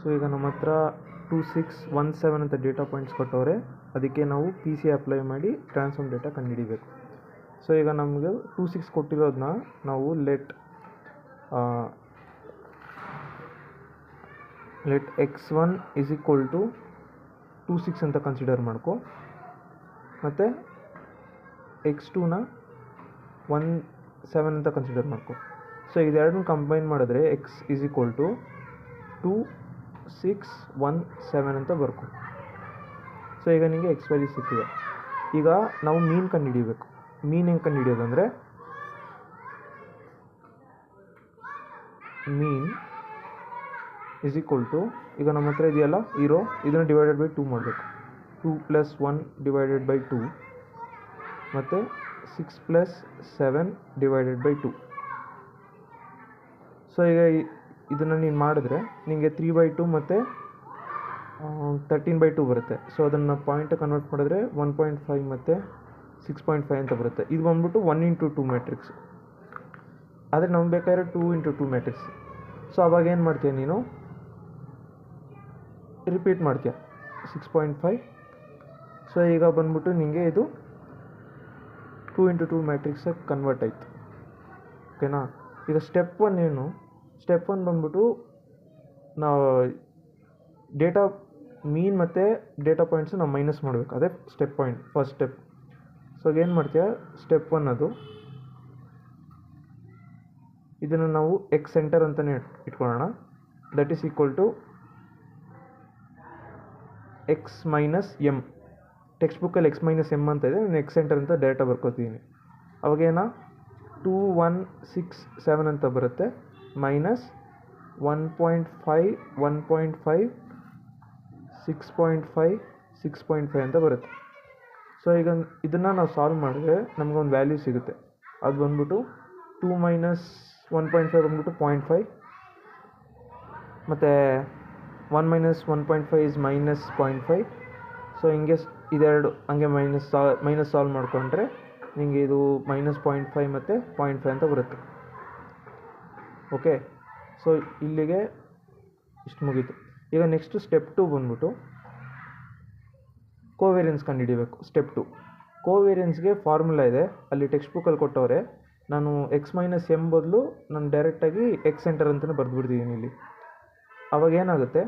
So ಈಗ ನಮ್ಮ ಹತ್ರ 2617 ಅಂತ ಡೇಟಾ ಪಾಯಿಂಟ್ಸ್ ಕೊಟ್ಟವ್ರೆ. ಅದಕ್ಕೆ ನಾವು ಪಿ ಸಿ ಅಪ್ಲೈ ಮಾಡಿ ಟ್ರಾನ್ಸ್ಫಾರ್ಮ್ ಡೇಟಾ ಕಂಡುಹಿಡಿಬೇಕು. ಸೊ ಈಗ ನಮಗೆ 26 ಕೊಟ್ಟಿರೋದನ್ನ ನಾವು let x1 is equal to 26 ಅಂತ ಕನ್ಸಿಡರ್ ಮಾಡ್ಕೊ, ಮತ್ತು x2ನ 17 ಅಂತ ಕನ್ಸಿಡರ್ ಮಾಡ್ಕೊ. ಸೊ ಇದೆರಡನ್ನ ಕಂಬೈನ್ ಮಾಡಿದ್ರೆ x ಇಸ್ ಈಕ್ವಲ್ ಟು 2617 ಅಂತ ಬರ್ಕೊ. ಸೊ ಈಗ ನಿಮಗೆ ಎಕ್ಸ್ ವ್ಯಾಲ್ಯೂ ಸಿಕ್ಕಿದೆ. ಈಗ ನಾವು ಮೀನ್ ಕಂಡುಹಿಡಿಯಬೇಕು. ಮೀನ್ ಹೆಂಗೆ ಕಂಡುಹಿಡಿಯೋದಂದರೆ, ಮೀನ್ ಇಸ್ ಈಕ್ವಲ್ ಟು, ಈಗ ನಮ್ಮ ಹತ್ರ ಇದೆಯಲ್ಲ ಇರೋ, ಇದನ್ನು ಡಿವೈಡೆಡ್ ಬೈ 2 ಮಾಡಬೇಕು. 2 + 1 ಡಿವೈಡೆಡ್ ಬೈ 2 ಮತ್ತು 6 + 7 ಡಿವೈಡೆಡ್ ಬೈ 2. ಸೊ ಈಗ ಇದನ್ನು ನೀನು ಮಾಡಿದ್ರೆ ನಿಮಗೆ 3/2 ಮತ್ತು 13/2 ಬರುತ್ತೆ. ಸೊ ಅದನ್ನು ಪಾಯಿಂಟ್ ಕನ್ವರ್ಟ್ ಮಾಡಿದ್ರೆ 1.5 ಮತ್ತು 6.5 ಅಂತ ಬರುತ್ತೆ. ಇದು ಬಂದ್ಬಿಟ್ಟು 1x2 ಮ್ಯಾಟ್ರಿಕ್ಸ್. ಆದರೆ ನಮ್ಗೆ ಬೇಕಾದ್ರೆ 2x2 ಮ್ಯಾಟ್ರಿಕ್ಸ್. ಸೊ ಅವಾಗ ಏನು ಮಾಡ್ತೀಯ, ನೀನು ರಿಪೀಟ್ ಮಾಡ್ತೀಯ 6.5. ಸೊ ಈಗ ಬಂದ್ಬಿಟ್ಟು ನಿಮಗೆ ಇದು 2x2 ಮ್ಯಾಟ್ರಿಕ್ಸಾಗಿ ಕನ್ವರ್ಟ್ ಆಯಿತು. ಓಕೆನಾ. ಈಗ ಸ್ಟೆಪ್ 1 ಏನು? ಸ್ಟೆಪ್ 1 ಬಂದ್ಬಿಟ್ಟು ನಾವು ಡೇಟಾ ಮೀನ್ ಮತ್ತು ಡೇಟಾ ಪಾಯಿಂಟ್ಸು ನಾವು ಮೈನಸ್ ಮಾಡಬೇಕು. ಅದೇ step point, first step. So ಏನು ಮಾಡ್ತೀಯ, ಸ್ಟೆಪ್ 1 ಅದು, ಇದನ್ನು ನಾವು ಎಕ್ಸ್ ಸೆಂಟರ್ ಅಂತಲೇ ಇಟ್ಕೊಳ್ಳೋಣ. That is equal to x - m. Text ಬುಕ್ಕಲ್ಲಿ x - m ಅಂತ ಇದೆ, ನಾನು ಎಕ್ಸ್ ಸೆಂಟರ್ ಅಂತ ಡೇಟಾ ಬರ್ಕೋತೀನಿ. ಅವಾಗೇನ 2167 ಅಂತ ಬರುತ್ತೆ, ಮೈನಸ್ 1.5 1.5 6.5 6.5 ಅಂತ ಬರುತ್ತೆ. ಸೊ ಈಗ ಇದನ್ನು ನಾವು ಸಾಲ್ವ್ ಮಾಡಿದ್ರೆ ನಮಗೊಂದು ವ್ಯಾಲ್ಯೂ ಸಿಗುತ್ತೆ. ಅದು ಬಂದ್ಬಿಟ್ಟು 2 - 1.5 ಬಂದ್ಬಿಟ್ಟು 0.5, ಮತ್ತು 1 - 1.5 ಇಸ್ -0.5. ಸೊ ಹಿಂಗೆ ಇದೆರಡು ಹಂಗೆ ಮೈನಸ್ ಸಾಲ್ವ್ ಮಾಡಿಕೊಂಡ್ರೆ ನಿಮಗೆ ಇದು -0.5 ಮತ್ತು 0.5 ಅಂತ ಬರುತ್ತೆ. ಓಕೆ. ಸೊ ಇಲ್ಲಿಗೆ ಇಷ್ಟು ಮುಗೀತು. ಈಗ ನೆಕ್ಸ್ಟ್ ಸ್ಟೆಪ್ 2 ಬಂದ್ಬಿಟ್ಟು ಕೋವೇರಿಯನ್ಸ್ ಕಂಡುಹಿಡಿಬೇಕು. ಸ್ಟೆಪ್ 2 ಕೋವೇರಿಯನ್ಸ್ಗೆ ಫಾರ್ಮುಲಾ ಇದೆ, ಅಲ್ಲಿ ಟೆಕ್ಸ್ಟ್ ಬುಕ್ಕಲ್ಲಿ ಕೊಟ್ಟವ್ರೆ. ನಾನು x - m ಬದಲು ನಾನು ಡೈರೆಕ್ಟಾಗಿ ಎಕ್ಸ್ ಸೆಂಟರ್ ಅಂತಲೇ ಬರೆದ್ಬಿಡ್ತಿದ್ದೀನಿ ಇಲ್ಲಿ. ಅವಾಗ ಏನಾಗುತ್ತೆ,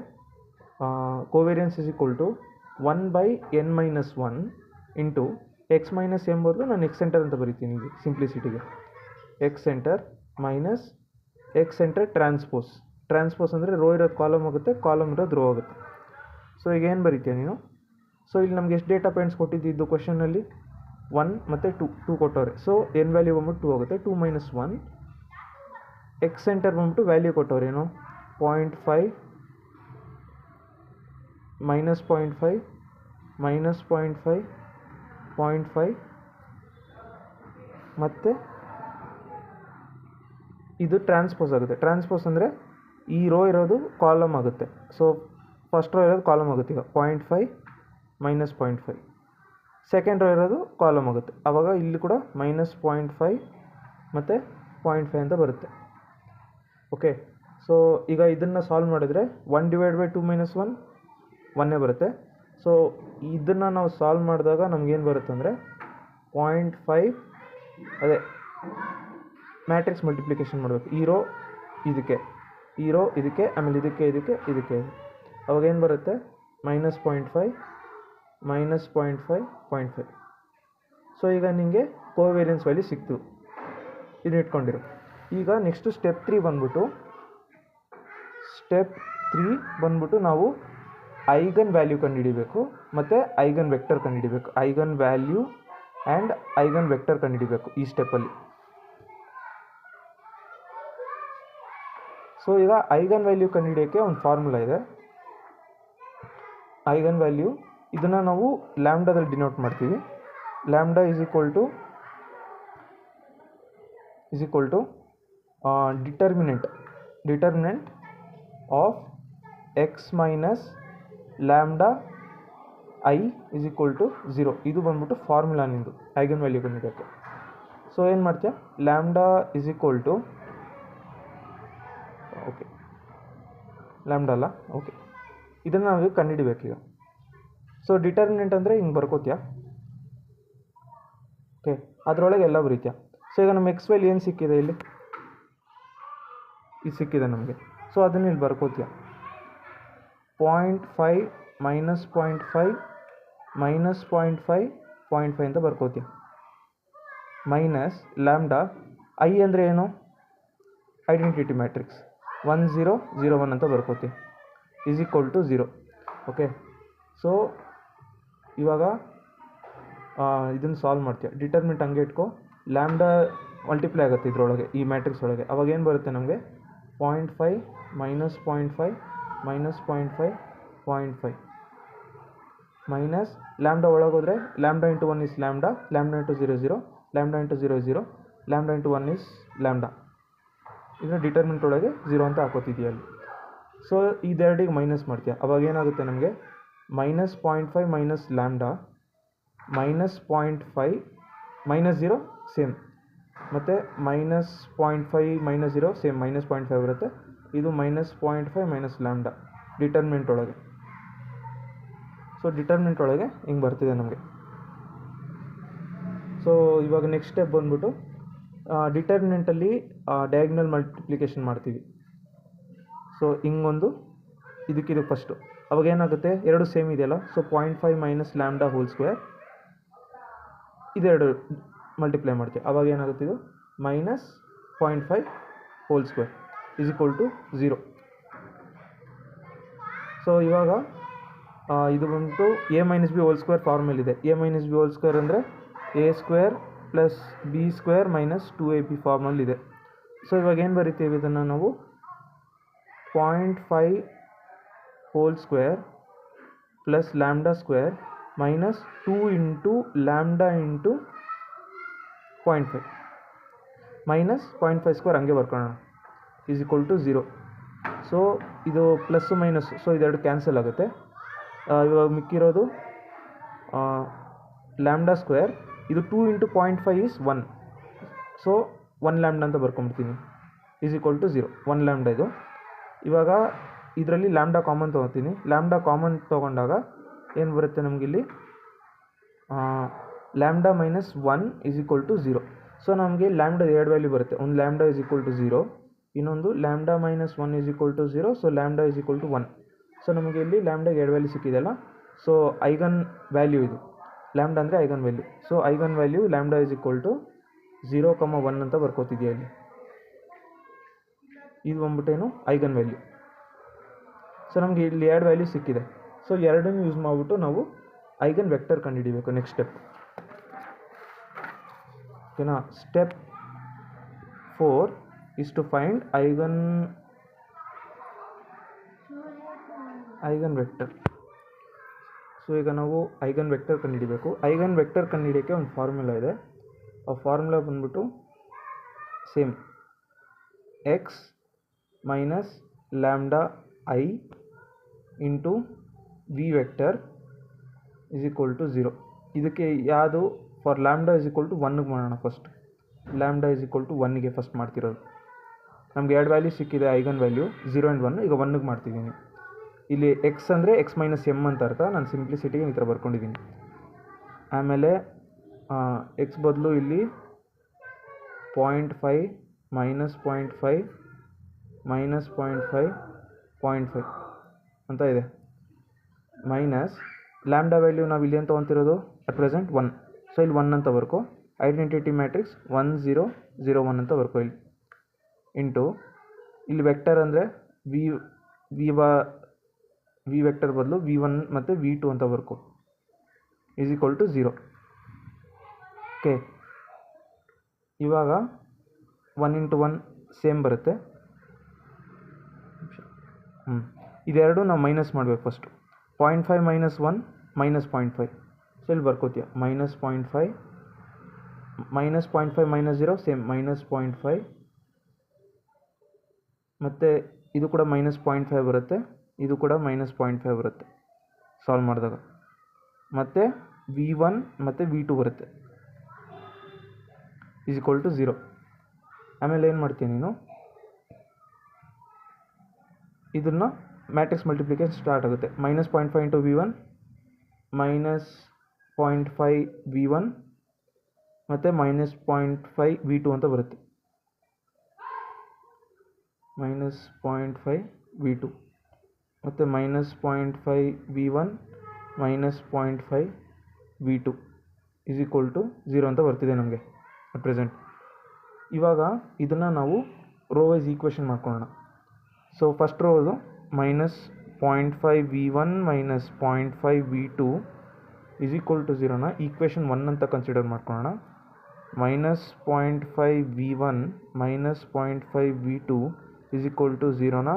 covariance is equal to 1/n-1 into x - m ಬದಲು ನಾನು ಎಕ್ಸ್ ಸೆಂಟರ್ ಅಂತ ಬರಿತೀನಿ ಇಲ್ಲಿ ಸಿಂಪ್ಲಿಸಿಟಿಗೆ. X centre minus x centre transpose ಅಂದರೆ ರೋ ಇರೋದು ಕಾಲಮ್ ಆಗುತ್ತೆ, ಕಾಲಮ್ ಇರೋದು ರೋ ಆಗುತ್ತೆ. ಸೊ ಈಗ ಏನು ಬರೀತೀಯ ನೀನು? ಸೊ ಇಲ್ಲಿ ನಮಗೆ ಎಷ್ಟು ಡೇಟಾ ಪಾಯಿಂಟ್ಸ್ ಕೊಟ್ಟಿದ್ದು ಕ್ವಶನಲ್ಲಿ 1 ಮತ್ತು 2 ಕೊಟ್ಟವ್ರೆ. ಸೊ ಎನ್ ವ್ಯಾಲ್ಯೂ ಬಂದ್ಬಿಟ್ಟು 2 ಆಗುತ್ತೆ. 2 - 1 ಎಕ್ಸ್ ಸೆಂಟರ್ ಬಂದ್ಬಿಟ್ಟು ವ್ಯಾಲ್ಯೂ ಕೊಟ್ಟವ್ರೆ ಏನು, 0.5 -0.5 -0.5 0.5 ಮತ್ತು ಇದು ಟ್ರಾನ್ಸ್ಪೋಸ್ ಆಗುತ್ತೆ. ಟ್ರಾನ್ಸ್ಪೋಸ್ ಅಂದರೆ ಈ ರೋ ಇರೋದು ಕಾಲಮ್ ಆಗುತ್ತೆ. ಸೊ ಫಸ್ಟ್ ರೋ ಇರೋದು ಕಾಲಮ್ ಆಗುತ್ತೆ. ಈಗ 0.5 -0.5, ಸೆಕೆಂಡ್ ರೋ ಇರೋದು ಕಾಲಮ್ ಆಗುತ್ತೆ. ಆವಾಗ ಇಲ್ಲಿ ಕೂಡ -0.5 ಮತ್ತು 0.5 ಅಂತ ಬರುತ್ತೆ. ಓಕೆ. ಸೊ ಈಗ ಇದನ್ನು ಸಾಲ್ವ್ ಮಾಡಿದರೆ 1/2 - 1 1 ಬರುತ್ತೆ. ಸೊ ಇದನ್ನು ನಾವು ಸಾಲ್ವ್ ಮಾಡಿದಾಗ ನಮಗೇನು ಬರುತ್ತೆ ಅಂದರೆ 0.5, ಅದೇ ಮ್ಯಾಟ್ರಿಕ್ಸ್ ಮಲ್ಟಿಪ್ಲಿಕೇಶನ್ ಮಾಡಬೇಕು. ಈ ರೋ ಇದಕ್ಕೆ, ಈ ರೋ ಇದಕ್ಕೆ, ಆಮೇಲೆ ಇದಕ್ಕೆ ಇದಕ್ಕೆ ಇದಕ್ಕೆ. ಅವಾಗೇನು ಬರುತ್ತೆ, -0.5 -0.5 0.5. ಸೊ ಈಗ ನಿಮಗೆ ಕೋವೇರಿಯನ್ಸ್ ವ್ಯಾಲ್ಯೂ ಸಿಕ್ತು. ಇದನ್ನ ಇಟ್ಕೊಂಡಿರು. ಈಗ ನೆಕ್ಸ್ಟು ಸ್ಟೆಪ್ 3 ಬಂದ್ಬಿಟ್ಟು ನಾವು ಐಗನ್ ವ್ಯಾಲ್ಯೂ ಕಂಡುಹಿಡಿಬೇಕು ಮತ್ತು ಐಗನ್ ವೆಕ್ಟರ್ ಕಂಡುಹಿಡಿಬೇಕು. Eigen value and eigen vector ಕಂಡುಹಿಡಿಬೇಕು ಈ ಸ್ಟೆಪ್ಪಲ್ಲಿ. ಸೊ ಈಗ ಐಗನ್ ವ್ಯಾಲ್ಯೂ ಕಂಡುಹಿಡಿಯೋಕ್ಕೆ ಒಂದು ಫಾರ್ಮುಲಾ ಇದೆ. ಐಗನ್ ವ್ಯಾಲ್ಯೂ ಇದನ್ನು ನಾವು ಲ್ಯಾಂಬ್ಡಾದಲ್ಲಿ ಡಿನೋಟ್ ಮಾಡ್ತೀವಿ. Lambda is equal to determinant of x minus lambda I is equal to 0. ಇದು ಬಂದ್ಬಿಟ್ಟು ಫಾರ್ಮುಲಾ ನಿಂದು ಐಗನ್ ವ್ಯಾಲ್ಯೂ ಕಂಡುಹಿಡಿಯೋಕ್ಕೆ. ಸೊ ಏನು ಮಾಡ್ತೀಯ, lambda is equal to lambda ಅಲ್ಲ, ಓಕೆ. ಇದನ್ನು ನಾವು ಕಂಡುಹಿಡಿಬೇಕೀಗ. ಸೊ ಡಿಟರ್ಮಿನೆಂಟ್ ಅಂದರೆ ಹಿಂಗೆ ಬರ್ಕೋತೀಯ, ಓಕೆ. ಅದರೊಳಗೆ ಎಲ್ಲ ಬರೀತೀಯ. ಸೊ ಈಗ ನಮ್ಮ ಎಕ್ಸ್ ವೈಲ್ ಏನು ಸಿಕ್ಕಿದೆ ಇಲ್ಲಿ, ಇದು ಸಿಕ್ಕಿದೆ ನಮಗೆ. ಸೊ ಅದನ್ನು ಇಲ್ಲಿ ಬರ್ಕೋತೀಯ. 0.5 ಮೈನಸ್ 0.5 ಮೈನಸ್ 0.5 0.5 ಅಂತ ಬರ್ಕೋತೀಯ. ಮೈನಸ್ ಲ್ಯಾಂಬ್ಡಾ ಐ ಅಂದರೆ ಏನು, ಐಡೆಂಟಿಟಿ ಮ್ಯಾಟ್ರಿಕ್ಸ್ 1 0 0 1 ಅಂತ ಬರ್ಕೋತೀವಿ, is equal to 0. Okay. So ಇವಾಗ ಇದನ್ನು ಸಾಲ್ವ್ ಮಾಡ್ತೀಯ. ಡಿಟರ್ಮಿನೆಂಟ್ ಹಂಗೆ ಇಟ್ಕೋ. ಲ್ಯಾಂಬ್ಡಾ ಮಲ್ಟಿಪ್ಲೈ ಆಗುತ್ತೆ ಇದರೊಳಗೆ, ಈ ಮ್ಯಾಟ್ರಿಕ್ಸ್ ಒಳಗೆ. ಅವಾಗ ಏನು ಬರುತ್ತೆ ನಮಗೆ, 0.5 ಮೈನಸ್ 0.5 ಮೈನಸ್ 0.5 0.5 ಮೈನಸ್ ಲ್ಯಾಂಬ್ಡಾ ಒಳಗೋದ್ರೆ lambda into 1 is lambda, lambda into 0 0, lambda into 0 0, lambda into 1 is lambda. ಇದನ್ನು ಡಿಟರ್ಮಿನೆಂಟ್ ಒಳಗೆ 0 ಅಂತ ಹಾಕೋತಿದೆಯಲ್ಲಿ. ಸೊ ಇದೆರಡಿಗೆ ಮೈನಸ್ ಮಾಡ್ತೀಯ. ಅವಾಗ ಏನಾಗುತ್ತೆ ನಮಗೆ, minus 0.5 minus lambda minus 0.5 minus 0 same, ಮತ್ತು ಮೈನಸ್ 0.5 ಮೈನಸ್ 0 ಸೇಮ್, ಮೈನಸ್ 0.5 ಬರುತ್ತೆ. ಇದು ಮೈನಸ್ 0.5 ಮೈನಸ್ ಲ್ಯಾಂಬ್ಡಾ ಡಿಟರ್ಮಿನೆಂಟ್ ಒಳಗೆ. ಸೊ ಡಿಟರ್ಮಿನೆಂಟ್ ಒಳಗೆ ಹಿಂಗೆ ಬರ್ತಿದೆ ನಮಗೆ. ಸೊ ಇವಾಗ ನೆಕ್ಸ್ಟ್ ಸ್ಟೆಪ್ ಬಂದ್ಬಿಟ್ಟು ಡಿಟರ್ಮಿನೆಂಟಲ್ಲಿ ಡಯಾಗ್ನಲ್ ಮಲ್ಟಿಪ್ಲಿಕೇಶನ್ ಮಾಡ್ತೀವಿ. ಸೊ ಹಿಂಗೊಂದು ಇದಕ್ಕಿದು ಫಸ್ಟು. ಅವಾಗ ಏನಾಗುತ್ತೆ, ಎರಡು ಸೇಮ್ ಇದೆಯಲ್ಲ. So 0.5 minus lambda whole square, ಇದೆರಡು ಮಲ್ಟಿಪ್ಲೈ ಮಾಡ್ತೀವಿ. ಅವಾಗ ಏನಾಗುತ್ತೆ, ಇದು minus 0.5 whole square is equal to 0. So ಇವಾಗ ಇದು ಬಂತು A minus B whole square ಫಾರ್ಮಲ್ಲಿದೆ. A minus B whole square ಅಂದರೆ A square plus B square minus 2ab ಫಾರ್ಮಲ್ಲಿದೆ. ಸೊ ಇವಾಗ ಏನು ಬರಿತೀವಿ ಇದನ್ನು ನಾವು, 0.5 whole square plus lambda square minus 2 into lambda into 0.5 minus 0.5 square ಹಂಗೆ ಬರ್ಕೊಳ್ಳೋಣ, ಈಸ್ ಈಕ್ವಲ್ ಟು 0. ಸೊ ಇದು ಪ್ಲಸ್ಸು ಮೈನಸ್, ಸೊ ಇದೆರಡು ಕ್ಯಾನ್ಸಲ್ ಆಗುತ್ತೆ. ಇವಾಗ ಮಿಕ್ಕಿರೋದು ಲ್ಯಾಂಬ್ಡಾ ಸ್ಕ್ವೇರ್, ಇದು 2 ಇಂಟು 0.5 ಈಸ್ 1. ಸೊ 1 ಲ್ಯಾಂಬ್ಡಾ ಅಂತ ಬರ್ಕೊಂಬಿಡ್ತೀನಿ, ಈಸ್ ಈಕ್ವಲ್ ಟು 0. 1 ಲ್ಯಾಂಬ್ಡಾ ಇದು. ಇವಾಗ ಇದರಲ್ಲಿ ಲ್ಯಾಂಬ್ಡಾ ಕಾಮನ್ ತೊಗೊತೀನಿ. ಲ್ಯಾಂಬ್ಡಾ ಕಾಮನ್ ತೊಗೊಂಡಾಗ ಏನು ಬರುತ್ತೆ ನಮಗಿಲ್ಲಿ, lambda minus 1 is equal to 0. So ನಮಗೆ ಲ್ಯಾಂಬ್ಡಾ ಎರಡು ವ್ಯಾಲ್ಯೂ ಬರುತ್ತೆ. ಒಂದು ಲ್ಯಾಂಬ್ಡಾ ಈಸ್ ಈಕ್ವಲ್ ಟು 0, ಇನ್ನೊಂದು lambda minus 1 is equal to 0. So lambda is equal to 1. So ನಮಗೆ ಇಲ್ಲಿ ಲ್ಯಾಂಬ್ಡಾಗೆ ಎರಡು ವ್ಯಾಲ್ಯೂ ಸಿಕ್ಕಿದೆಯಲ್ಲ. ಸೊ ಐಗನ್ ವ್ಯಾಲ್ಯೂ ಇದು, ಲ್ಯಾಂಬ್ಡಾ ಅಂದರೆ eigen value. So eigen value lambda is equal to 0, 1 ಅಂತ ಬರ್ಕೋತಿದೆಯಾ ಇಲ್ಲಿ. ಇದು ಬಂದ್ಬಿಟ್ಟೇನು ಐಗನ್ ವ್ಯಾಲ್ಯೂ. ಸೊ ನಮಗೆ ಇಲ್ಲಿ ಎರಡು ವ್ಯಾಲ್ಯೂ ಸಿಕ್ಕಿದೆ. ಸೊ ಎರಡನ್ನೂ ಯೂಸ್ ಮಾಡಿಬಿಟ್ಟು ನಾವು ಐಗನ್ ವೆಕ್ಟರ್ ಕಂಡುಹಿಡಿಬೇಕು. ನೆಕ್ಸ್ಟ್ ಸ್ಟೆಪ್, ಓಕೆನಾ. Step 4 is to find eigen vector. So ಈಗ ನಾವು ಐಗನ್ ವೆಕ್ಟರ್ ಕಂಡುಹಿಡಿಬೇಕು. ಐಗನ್ ವೆಕ್ಟರ್ ಕಂಡುಹಿಡಿಯೋಕ್ಕೆ ಒಂದು ಫಾರ್ಮುಲಾ ಇದೆ. ಆ ಫಾರ್ಮುಲಾ ಬಂದ್ಬಿಟ್ಟು same, x minus lambda I into V vector is equal to 0. ಇದಕ್ಕೆ ಯಾವುದು, for lambda is equal to 1ಗೆ ಮಾಡೋಣ first. Lambda is equal to 1ಗೆ ಫಸ್ಟ್ ಮಾಡ್ತಿರೋದು. ನಮಗೆ ಎರಡು ವ್ಯಾಲ್ಯೂ ಸಿಕ್ಕಿದೆ, ಐಗನ್ ವ್ಯಾಲ್ಯೂ 0 ಆ್ಯಂಡ್ 1. ಈಗ 1ಗೆ ಮಾಡ್ತಿದ್ದೀನಿ. ಇಲ್ಲಿ ಎಕ್ಸ್ ಅಂದರೆ ಎಕ್ಸ್ ಮೈನಸ್ ಎಮ್ ಅಂತ ಅರ್ಥ. ನಾನು ಸಿಂಪ್ಲಿಸಿಟಿಗೆ ಈ ಥರ ಬರ್ಕೊಂಡಿದ್ದೀನಿ. ಆಮೇಲೆ ಎಕ್ಸ್ ಬದಲು ಇಲ್ಲಿ 0.5 ಮೈನಸ್ 0.5 ಮೈನಸ್ 0.5 0.5 ಅಂತ ಇದೆ. ಮೈನಸ್ ಲ್ಯಾಂಬ್ಡಾ ವ್ಯಾಲ್ಯೂ ನಾವು ಇಲ್ಲಿ ಏನು ತೊಗೊತಿರೋದು, ಅಟ್ ಪ್ರೆಸೆಂಟ್ 1. ಸೊ ಇಲ್ಲಿ 1 ಅಂತ ಬರ್ಕೋ. ಐಡೆಂಟಿಟಿ ಮ್ಯಾಟ್ರಿಕ್ಸ್ 1 0 0 1 ಅಂತ ಬರ್ಕೋ ಇಲ್ಲಿ. ಇಂಟು ಇಲ್ಲಿ ವೆಕ್ಟರ್ ಅಂದರೆ ವಿ ವೆಕ್ಟರ್ ಬದಲು v1 ಮತ್ತು v2 ಅಂತ ಬರ್ಕೋ, ಈಸ್ ಈಕ್ವಲ್ ಟು 0. ಓಕೆ. ಇವಾಗ 1 ಇಂಟು 1 ಸೇಮ್ ಬರುತ್ತೆ. ಇದೆರಡು ನಾವು ಮೈನಸ್ ಮಾಡಬೇಕು ಫಸ್ಟು. 0.5 minus 1 minus 0.5. ಸೊ ಇಲ್ಲಿ ಬರ್ಕೋತೀಯ minus 0.5 minus 0.5 minus 0 same, minus 0.5. ಮತ್ತು ಇದು ಕೂಡ ಮೈನಸ್ 0.5 ಬರುತ್ತೆ, ಇದು ಕೂಡ ಮೈನಸ್ 0.5 ಬರುತ್ತೆ ಸಾಲ್ವ್ ಮಾಡಿದಾಗ. ಮತ್ತು v1 ಮತ್ತು v2 ಬರುತ್ತೆ, ಈಸ್ ಈಕ್ವಲ್ ಟು 0. ಆಮೇಲೆ ಏನು ಮಾಡ್ತೀನಿ ನೀನು, ಇದನ್ನು ಮ್ಯಾಟ್ರಿಕ್ಸ್ ಮಲ್ಟಿಪ್ಲಿಕೇಶನ್ ಸ್ಟಾರ್ಟ್ ಆಗುತ್ತೆ. -0.5 ಇಂಟು V1 -0.5 V1 ಮತ್ತು -0.5 V2 ಅಂತ ಬರುತ್ತೆ. -0.5 V2 ಮತ್ತು -0.5 V1 -0.5 V2 0 ಅಂತ ಬರ್ತಿದೆ ನಮಗೆ ಅಟ್ ಪ್ರೆಸೆಂಟ್. ಇವಾಗ ಇದನ್ನು ನಾವು ರೋ ವೈಸ್ ಈಕ್ವೇಷನ್ ಮಾಡ್ಕೊಳ್ಳೋಣ. ಸೊ ಫಸ್ಟ್ ರೋದು -0.5 V1 -0.5 V2 0ನ ಈಕ್ವೇಷನ್ 1 ಅಂತ ಕನ್ಸಿಡರ್ ಮಾಡ್ಕೊಳ್ಳೋಣ. -0.5 V1 -0.5 V2 0ನ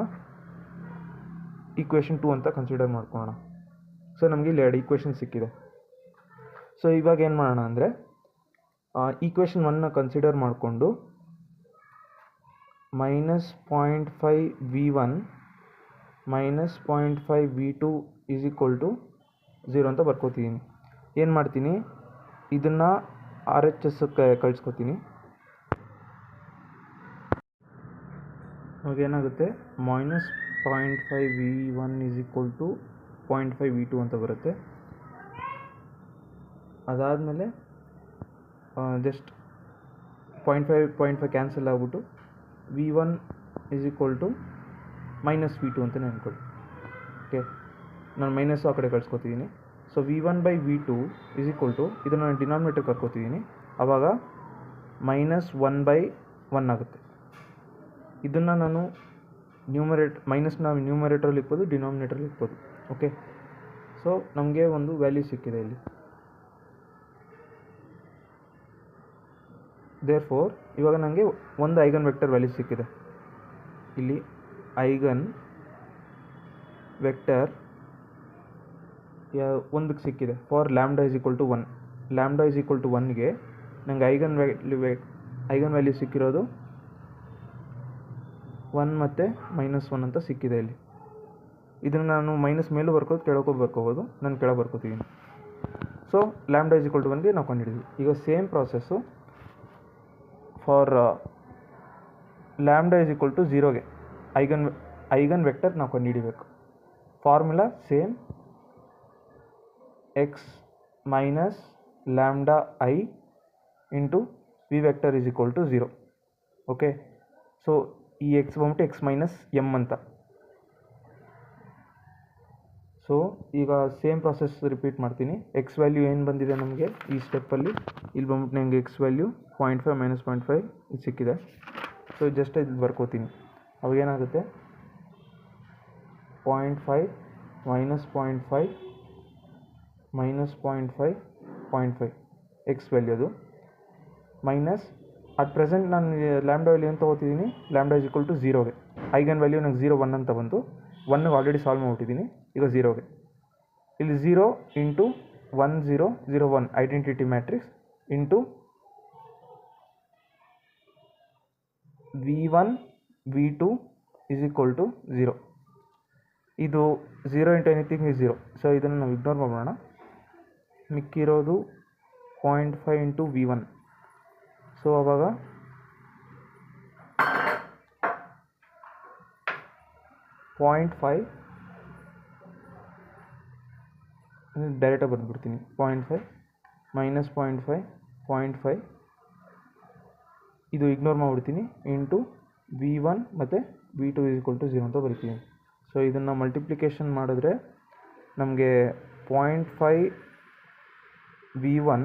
ಈಕ್ವೇಷನ್ 2 ಅಂತ ಕನ್ಸಿಡರ್ ಮಾಡ್ಕೊಳ್ಳೋಣ. ಸೊ ನಮಗೆ ಇಲ್ಲಿ 2 ಈಕ್ವೇಷನ್ ಸಿಕ್ಕಿದೆ. ಸೊ ಇವಾಗ ಏನು ಮಾಡೋಣ ಅಂದರೆ ಈಕ್ವೇಷನ್ 1ನ ಕನ್ಸಿಡರ್ ಮಾಡಿಕೊಂಡು -0.5 V1 -0.5 V2 0 ಅಂತ ಬರ್ಕೋತಿದ್ದೀನಿ. ಏನು ಮಾಡ್ತೀನಿ, ಇದನ್ನು RHSಕ್ಕೆ ಕಳಿಸ್ಕೊತೀನಿ. ಅವಾಗ ಏನಾಗುತ್ತೆ, -0.5 V1 0.5 V2 ಅಂತ ಬರುತ್ತೆ. ಅದಾದಮೇಲೆ ಜಸ್ಟ್ 0.5 ಕ್ಯಾನ್ಸಲ್ ಆಗಿಬಿಟ್ಟು V1 -V2 ಅಂತಲೇ ಅಂದ್ಕೊಳ್ಳಿ. ಓಕೆ, ನಾನು ಮೈನಸ್ಸು ಆ ಕಡೆ ಕಳಿಸ್ಕೊತಿದ್ದೀನಿ. ಸೊ V1/V2 ಇದನ್ನು ನಾನು ಡಿನಾಮಿನೇಟರ್ ಕರ್ಕೋತಿದ್ದೀನಿ. ಆವಾಗ -1/1 ಆಗುತ್ತೆ. ಇದನ್ನು ನಾನು ಮೈನಸ್ನ ನ್ಯೂಮರೇಟ್ರಲ್ಲಿ ಇಕ್ಬೋದು, ಡಿನಾಮಿನೇಟ್ರಲ್ಲಿ ಇಕ್ಬೋದು. ಓಕೆ, ಸೊ ನಮಗೆ ಒಂದು ವ್ಯಾಲ್ಯೂ ಸಿಕ್ಕಿದೆ ಇಲ್ಲಿ. ದೇರ್ಫೋರ್ ಇವಾಗ ನನಗೆ ಒಂದು ಐಗನ್ ವೆಕ್ಟರ್ ವ್ಯಾಲ್ಯೂ ಸಿಕ್ಕಿದೆ. ಇಲ್ಲಿ ಐಗನ್ ವೆಕ್ಟರ್ ಒಂದಕ್ಕೆ ಸಿಕ್ಕಿದೆ ಫಾರ್ ಲ್ಯಾಂಬ್ಡಾ = 1. ಲ್ಯಾಂಬ್ಡಾ = 1ಗೆ ನನಗೆ ಐಗನ್ ವ್ಯಾಲ್ಯೂ ಸಿಕ್ಕಿರೋದು 1 ಮತ್ತು -1 ಅಂತ ಸಿಕ್ಕಿದೆ ಇಲ್ಲಿ. ಇದನ್ನು ನಾನು ಮೈನಸ್ ಮೇಲೂ ಬರ್ಕೋದು, ಕೆಳಗೂ ಬರ್ಕೋಬೋದು. ನಾನು ಕೆಳಗೆ ಬರ್ಕೋತಿದ್ದೀನಿ. ಸೊ ಲ್ಯಾಂಬ್ಡಾ = 1ಗೆ ನಾವು ಕಂಡುಹಿಡಿದ್ವಿ. ಈಗ ಸೇಮ್ ಪ್ರಾಸೆಸ್ಸು ಫಾರ್ ಲ್ಯಾಂಬ್ಡಾ = 0ಗೆ ಐಗನ್ ವೆಕ್ಟರ್ ನಾವು ಕಂಡುಹಿಡಿಬೇಕು. Formula same, x minus lambda I into V vector = 0. Okay, so ಈ x ಬಂದ್ಬಿಟ್ಟು x - m ಅಂತ. ಸೊ ಈಗ ಸೇಮ್ ಪ್ರಾಸೆಸ್ ರಿಪೀಟ್ ಮಾಡ್ತೀನಿ. ಎಕ್ಸ್ ವ್ಯಾಲ್ಯೂ ಏನು ಬಂದಿದೆ ನಮಗೆ ಈ ಸ್ಟೆಪ್ಪಲ್ಲಿ, ಇಲ್ಲಿ ಬಂದ್ಬಿಟ್ಟು ನನಗೆ ಎಕ್ಸ್ ವ್ಯಾಲ್ಯೂ 0.5 - 0.5 ಇದು ಸಿಕ್ಕಿದೆ. ಸೊ ಜಸ್ಟ್ ಇದು ಬರ್ಕೋತೀನಿ. ಅವಾಗೇನಾಗುತ್ತೆ, 0.5 -0.5 -0.5 0.5 ಎಕ್ಸ್ ವ್ಯಾಲ್ಯೂ ಅದು ಮೈನಸ್ ಅಟ್ ಪ್ರೆಸೆಂಟ್ ನಾನು ಲ್ಯಾಂಬ್ಡಾ ವ್ಯಾಲ್ಯೂ ಅಂತ ತೊಗೋತಿದ್ದೀನಿ. ಲ್ಯಾಂಬ್ಡಾ = 0ಗೆ ಐಗನ್ ವ್ಯಾಲ್ಯೂ ನನಗೆ 0 1 ಅಂತ ಬಂತು. 1ಗೆ ಆಲ್ರೆಡಿ ಸಾಲ್ವ್ ಮಾಡಿಬಿಟ್ಟಿದ್ದೀನಿ. ಈಗ 0ಗೆ ಇಲ್ಲಿ 0 into 1 0 0 1 identity matrix into V1 V2 0. ಇದು 0 ಇಂಟು ಎನಿಥಿಂಗ್ ಇಸ್ 0. ಸೊ ಇದನ್ನು ನಾವು ಇಗ್ನೋರ್ ಮಾಡೋಣ. ಮಿಕ್ಕಿರೋದು 0.5 ಇಂಟು V1. ಸೊ ಆವಾಗ ಡೈರೆಕ್ಟಾಗಿ ಬಂದುಬಿಡ್ತೀನಿ. 0.5 -0.5 0.5 ಇದು ಇಗ್ನೋರ್ ಮಾಡಿಬಿಡ್ತೀನಿ ಇಂಟು V1 ಮತ್ತು V2 0 ಅಂತ ಬರಿತೀನಿ. ಸೊ ಇದನ್ನು ಮಲ್ಟಿಪ್ಲಿಕೇಶನ್ ಮಾಡಿದ್ರೆ ನಮಗೆ 0.5 V1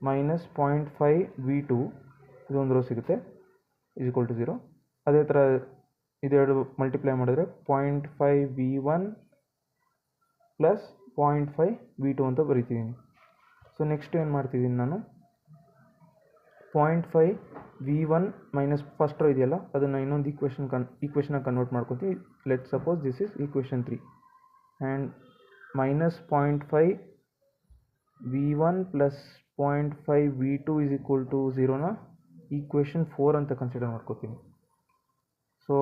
-0.5 V2 ಇದೊಂದು ರೋ ಸಿಗುತ್ತೆ = 0. ಅದೇ ಥರ ಇದೆರಡು ಮಲ್ಟಿಪ್ಲೈ ಮಾಡಿದ್ರೆ 0.5 V1 ಪ್ಲಸ್ 0.5 V2 ಅಂತ ಬರಿತಿದ್ದೀನಿ. ಸೊ ನೆಕ್ಸ್ಟ್ ಏನು ಮಾಡ್ತಿದ್ದೀನಿ ನಾನು, 0.5 V1 ಮೈನಸ್ ಫಸ್ಟ್ ರೋ ಇದೆಯಲ್ಲ ಅದನ್ನು ಇನ್ನೊಂದು ಈಕ್ವೇಷನಾಗಿ ಕನ್ವರ್ಟ್ ಮಾಡ್ಕೊತೀವಿ. Let suppose this is equation 3 and -0.5 V1 plus 0.5 V2 0ನ ಈಕ್ವೇಷನ್ 4 ಅಂತ ಕನ್ಸಿಡರ್ ಮಾಡ್ಕೋತೀನಿ. ಸೊ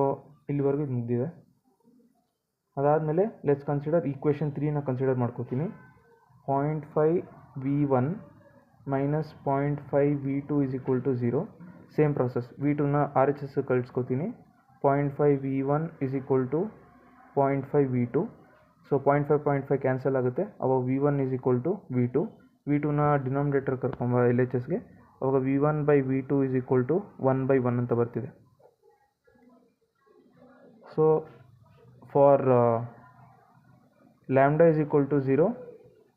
ಇಲ್ಲಿವರೆಗೂ ಇದು ಮುಗಿದಿದೆ. ಅದಾದಮೇಲೆ ಲೆಟ್ಸ್ ಕನ್ಸಿಡರ್ ಈಕ್ವೇಷನ್ 3ನ ಕನ್ಸಿಡರ್ ಮಾಡ್ಕೋತೀನಿ. 0.5 V1 minus 0.5 V2 0. Same process, V2ನ RHS ಕಳಿಸ್ಕೋತೀನಿ. 0.5 V1 0.5 V2. ಸೊ 0.5 ಕ್ಯಾನ್ಸಲ್ ಆಗುತ್ತೆ. ಅವಾಗ V1 is equal to V2. V2ನ ಡಿನಾಮಿನೇಟರ್ ಕರ್ಕೊಂಬ LHSಗೆ. ಅವಾಗ V1/V2 ಈಸ್ ಈಕ್ವಲ್ ಟು 1/1 ಅಂತ ಬರ್ತಿದೆ. So for lambda is equal to 0,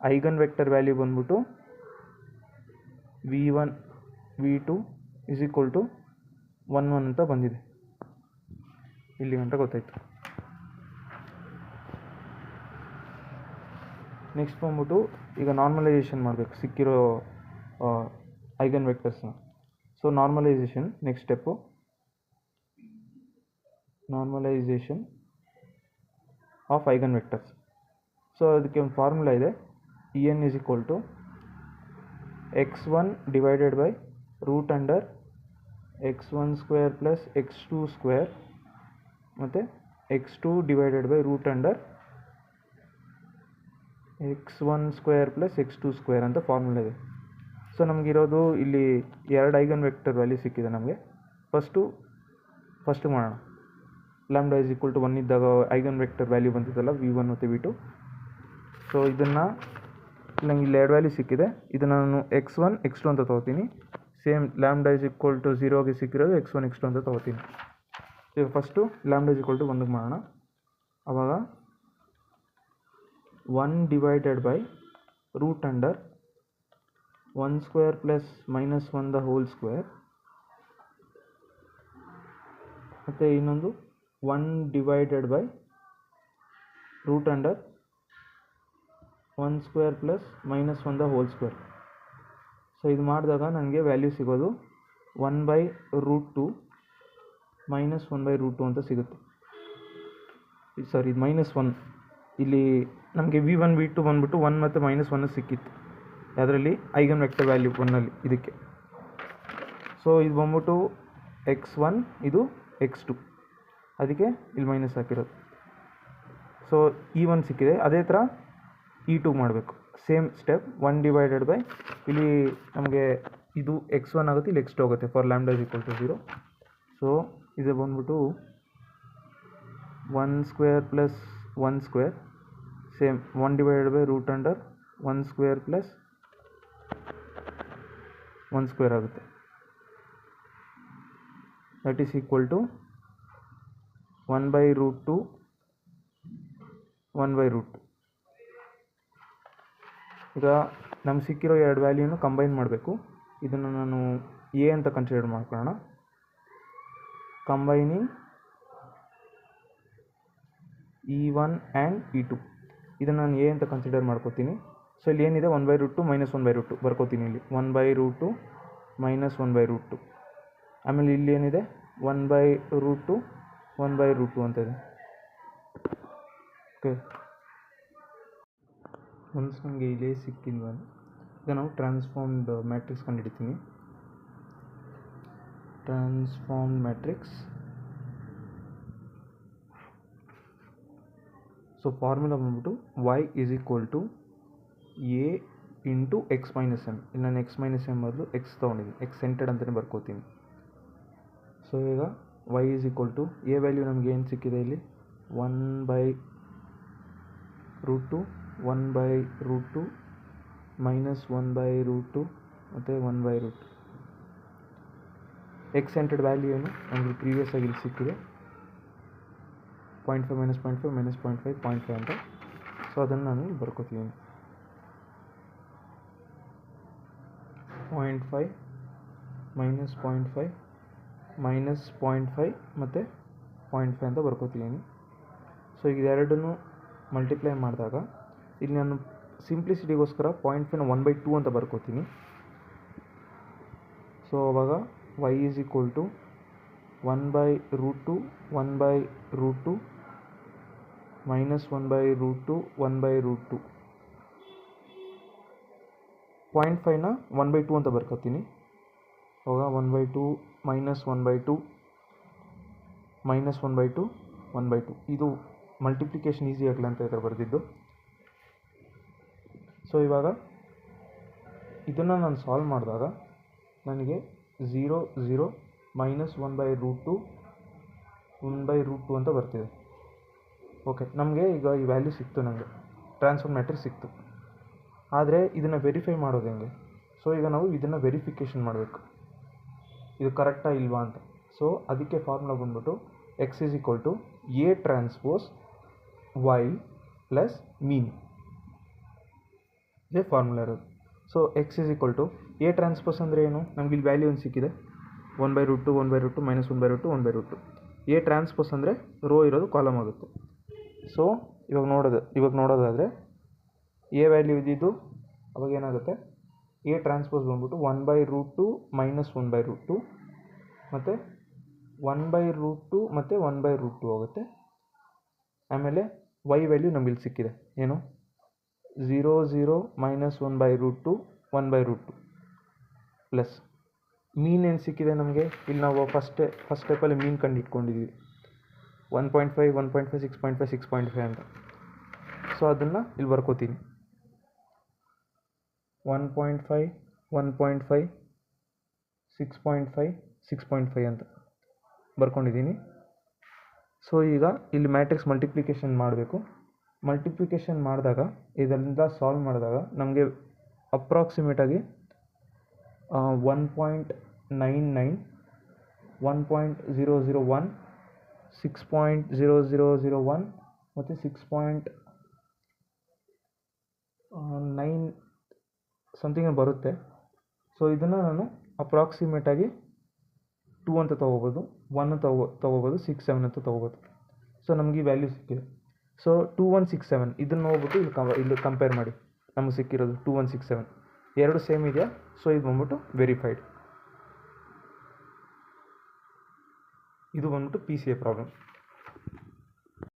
eigen vector value ಬಂದ್ಬಿಟ್ಟು V1 V2 is equal to 1 1 ಅಂತ ಬಂದಿದೆ. ಇಲ್ಲಿ ಗಂಟ ಗೊತ್ತಾಯಿತು. ನೆಕ್ಸ್ಟ್ ಬಂದ್ಬಿಟ್ಟು ಈಗ ನಾರ್ಮಲೈಸೇಷನ್ ಮಾಡಬೇಕು ಸಿಕ್ಕಿರೋ ಐಗನ್ ವೆಕ್ಟರ್ಸ್ನ. So normalisation next step, normalisation of eigen vectors. So ಅದಕ್ಕೆ ಒಂದು ಫಾರ್ಮುಲಾ ಇದೆ, En is equal to x1 divided by root under x1 square plus x2 square ಮತ್ತು x2 divided by root under x1 square plus x2 square ಅಂತ formula ಇದೆ. So ನಮಗಿರೋದು ಇಲ್ಲಿ 2 eigen vector value ಸಿಕ್ಕಿದೆ ನಮಗೆ. ಫಸ್ಟು ಮಾಡೋಣ. Lambda is equal to 1 ಇದ್ದಾಗ eigen vector value ಬಂದಿದ್ದಲ್ಲ V1 ಮತ್ತು V2. ಸೊ ಇದನ್ನು ನಂಗೆ ಇಲ್ಲಿ 2 ವ್ಯಾಲ್ಯೂ ಸಿಕ್ಕಿದೆ. ಇದನ್ನು ನಾನು x1 x2 ಅಂತ ತೊಗೋತೀನಿ. Same lambda is equal to 0ಗೆ ಸಿಕ್ಕಿರೋದು x1 x2 ಅಂತ ತೊಗೋತೀನಿ. ಈಗ first lambda is equal to 1ಗೆ ಮಾಡೋಣ. ಆವಾಗ 1 divided by root under 1 square plus -1 the whole square ಮತ್ತು ಇನ್ನೊಂದು 1 divided by root under 1 square plus -1 the whole square. So ಇದು ಮಾಡಿದಾಗ ನನಗೆ ವ್ಯಾಲ್ಯೂ ಸಿಗೋದು 1/√2 -1/√2 ಅಂತ ಸಿಗುತ್ತೆ. ಸಾರಿ, ಇದು -1. ಇಲ್ಲಿ ನಮಗೆ V1 V2 ಬಂದ್ಬಿಟ್ಟು 1 ಮತ್ತು -1 ಸಿಕ್ಕಿತ್ತು ಅದರಲ್ಲಿ ಐಗನ್ ವೆಕ್ಟರ್ ವ್ಯಾಲ್ಯೂ 1ಅಲ್ಲಿ ಇದಕ್ಕೆ. ಸೊ ಇದು ಬಂದ್ಬಿಟ್ಟು x1, ಇದು x2, ಅದಕ್ಕೆ ಇಲ್ಲಿ ಮೈನಸ್ ಹಾಕಿರೋದು. ಸೊ E1 ಸಿಕ್ಕಿದೆ. ಅದೇ ಥರ E2 ಮಾಡಬೇಕು. ಸೇಮ್ ಸ್ಟೆಪ್, 1 ಡಿವೈಡೆಡ್ ಬೈ ಇಲ್ಲಿ ನಮಗೆ ಇದು x1 ಆಗುತ್ತೆ, ಇಲ್ಲಿ x2 ಆಗುತ್ತೆ for lambda is equal to 0. So ಇದು ಬಂದ್ಬಿಟ್ಟು 1 square plus 1 square, same 1 divided by root under 1 square plus 1 square ಆಗುತ್ತೆ. That is equal to 1/√2 1/√2. ಈಗ ನಮ್ಗೆ ಸಿಕ್ಕಿರೋ 2 ವ್ಯಾಲ್ಯೂನು ಕಂಬೈನ್ ಮಾಡಬೇಕು. ಇದನ್ನು ನಾನು ಎ ಅಂತ ಕನ್ಸಿಡರ್ ಮಾಡ್ಕೊಳ್ಳೋಣ. ಕಂಬೈನಿಂಗ್ E1 ಆ್ಯಂಡ್ E2, ಇದನ್ನು ನಾನು ಎ ಅಂತ ಕನ್ಸಿಡರ್ ಮಾಡ್ಕೋತೀನಿ. ಸೊ ಇಲ್ಲಿ ಏನಿದೆ 1/√2 -1/√2 ಬರ್ಕೋತೀನಿ. ಇಲ್ಲಿ 1/√2 -1/√2. ಆಮೇಲೆ ಇಲ್ಲಿ ಏನಿದೆ 1/√2 1/√2 ಅಂತ ಇದೆ. ಓಕೆ, ಒನ್ಸ್ ನಮಗೆ ಇಲ್ಲೇ ಸಿಕ್ಕಿದ್ವಲ್ಲ, ಈಗ ನಾವು ಟ್ರಾನ್ಸ್ಫಾರ್ಮ್ಡ್ ಮ್ಯಾಟ್ರಿಕ್ಸ್ ಕಂಡುಹಿಡಿತೀನಿ. Transformed matrix. ಸೊ ಫಾರ್ಮುಲಾ ಬಂದ್ಬಿಟ್ಟು y is equal to a into x minus m. ಇಲ್ಲಿ ನಾನು x ಮೈನಸ್ m ಬದಲು x ತೊಗೊಂಡಿದ್ದೀನಿ, x ಸೆಂಟರ್ಡ್ ಅಂತಲೇ ಬರ್ಕೋತೀನಿ. ಸೊ ಈಗ y is equal to a value ನಮಗೆ ಏನು ಸಿಕ್ಕಿದೆ ಇಲ್ಲಿ 1/√2 1/√2 -1/√2 ಮತ್ತು 1/√2. x ಸೆಂಟರ್ಡ್ ವ್ಯಾಲ್ಯೂ ಏನು ನಮಗೆ ಪ್ರೀವಿಯಸ್ ಆಗಿ ಇಲ್ಲಿ ಸಿಕ್ಕಿದೆ 0.5 -0.5 -0.5 0.5 ಅಂತ. ಸೊ ಅದನ್ನು ನಾನು ಇಲ್ಲಿ ಬರ್ಕೋತೀನಿ. 0.5 -0.5 -0.5 ಮತ್ತು 0.5 ಅಂತ ಬರ್ಕೋತೀನಿ. ಸೊ ಈಗ ಎರಡನ್ನೂ ಮಲ್ಟಿಪ್ಲೈ ಮಾಡಿದಾಗ ಇಲ್ಲಿ ನಾನು ಸಿಂಪ್ಲಿಸಿಟಿಗೋಸ್ಕರ 0.5ನ 1/2 ಅಂತ ಬರ್ಕೋತೀನಿ. ಸೊ ಅವಾಗ y ಈಸ್ ಈಕ್ವಲ್ ಟು 1/√2 1/√2 -1/√2 1/√2. 0.5ನ 1/2 ಅಂತ ಬರ್ಕೋತೀನಿ. ಅವಾಗ 1/2 -1/2 -1/2 1/2. ಇದು ಮಲ್ಟಿಪ್ಲಿಕೇಶನ್ ಈಸಿ ಆಗಲ್ಲ ಅಂತ ಈ ಥರ ಬರೆದಿದ್ದು. ಸೊ ಇವಾಗ ಇದನ್ನು ನಾನು ಸಾಲ್ವ್ ಮಾಡಿದಾಗ ನನಗೆ 0 0 -1/√2 1/√2 ಅಂತ ಬರ್ತಿದೆ. ಓಕೆ, ನಮಗೆ ಈಗ ಈ ವ್ಯಾಲ್ಯೂ ಸಿಕ್ತು, ನನಗೆ ಟ್ರಾನ್ಸ್ಫರ್ ಮ್ಯಾಟ್ರಿಕ್ಸ್ ಸಿಕ್ತು. ಆದರೆ ಇದನ್ನು ವೆರಿಫೈ ಮಾಡೋದು ಹೆಂಗೆ? ಸೊ ಈಗ ನಾವು ಇದನ್ನು ವೆರಿಫಿಕೇಷನ್ ಮಾಡಬೇಕು, ಇದು ಕರೆಕ್ಟಾ ಇಲ್ವಾ ಅಂತ. ಸೊ ಅದಕ್ಕೆ ಫಾರ್ಮುಲಾ ಬಂದ್ಬಿಟ್ಟು X is equal to A transpose Y plus mean, ಇದೇ ಫಾರ್ಮುಲಾ ಇರೋದು. So X is equal to A transpose ಅಂದರೆ ಏನು? ನಮ್ಗೆ ಇಲ್ಲಿ ವ್ಯಾಲ್ಯೂ ಒಂದು ಸಿಕ್ಕಿದೆ, 1/√2 1/√2 - 1/√2 1/√2. ಎ ಟ್ರಾನ್ಸ್ಪೋಸ್ ಅಂದರೆ ರೋ ಇರೋದು ಕಾಲಮ್ ಆಗುತ್ತೆ. ಸೊ ಇವಾಗ ನೋಡೋದಾದರೆ ಎ ವ್ಯಾಲ್ಯೂ ಇದ್ದಿದ್ದು ಅವಾಗ ಏನಾಗುತ್ತೆ, ಎ ಟ್ರಾನ್ಸ್ಪೋಸ್ ಬಂದ್ಬಿಟ್ಟು 1/√2 - 1/√2 ಮತ್ತು 1/√2 ಮತ್ತು 1/√2 ಆಗುತ್ತೆ. ಆಮೇಲೆ ವೈ ವ್ಯಾಲ್ಯೂ ನಮ್ಗೆ ಇಲ್ಲಿ ಸಿಕ್ಕಿದೆ, ಏನು 0 0 - 1/√2 1/√2 ಪ್ಲಸ್ ಮೀನ್ ಏನು ಸಿಕ್ಕಿದೆ ನಮಗೆ, ಇಲ್ಲಿ ನಾವು ಫಸ್ಟ್ ಸ್ಟೆಪ್ಪಲ್ಲಿ ಮೀನ್ ಕಂಡು ಇಟ್ಕೊಂಡಿದ್ದೀವಿ 1.5 1.5 6.5 6.5 ಅಂತ. ಸೊ ಅದನ್ನು ಇಲ್ಲಿ ಬರ್ಕೋತೀನಿ, 1.5 1.5 6.5 6.5 ಅಂತ ಬರ್ಕೊಂಡಿದ್ದೀನಿ. ಸೊ ಈಗ ಇಲ್ಲಿ ಮ್ಯಾಟ್ರಿಕ್ಸ್ ಮಲ್ಟಿಪ್ಲಿಕೇಶನ್ ಮಾಡಬೇಕು. ಮಲ್ಟಿಪ್ಲಿಕೇಶನ್ ಮಾಡಿದಾಗ ಇದರಿಂದ ಸಾಲ್ವ್ ಮಾಡಿದಾಗ ನಮಗೆ ಅಪ್ರಾಕ್ಸಿಮೇಟಾಗಿ 1.99 1.001 6.0001 ಮತ್ತು 6.9 ಸಮಥಿಂಗ್ ಬರುತ್ತೆ. ಸೊ ಇದನ್ನು ನಾನು ಅಪ್ರಾಕ್ಸಿಮೇಟಾಗಿ 2 ಅಂತ ತೊಗೋಬೋದು, 1 ತೊಗೋಬೋದು, 6 7 ಅಂತ ತೊಗೋಬೋದು. ಸೊ ನಮಗೆ ಈ ವ್ಯಾಲ್ಯೂ ಸಿಕ್ಕಿದೆ. ಸೊ 2167 ಇದನ್ನು ಹೋಗ್ಬಿಟ್ಟು ಇಲ್ಲಿ ಕಂಪೇರ್ ಮಾಡಿ, ನಮಗೆ ಸಿಕ್ಕಿರೋದು 2167 ಎರಡು ಸೇಮ್ ಇದೆಯಾ? ಸೊ ಇದು ಬಂದ್ಬಿಟ್ಟು ವೆರಿಫೈಡ್. ಇದು ಬಂದ್ಬಿಟ್ಟು PCA ಪ್ರಾಬ್ಲಮ್.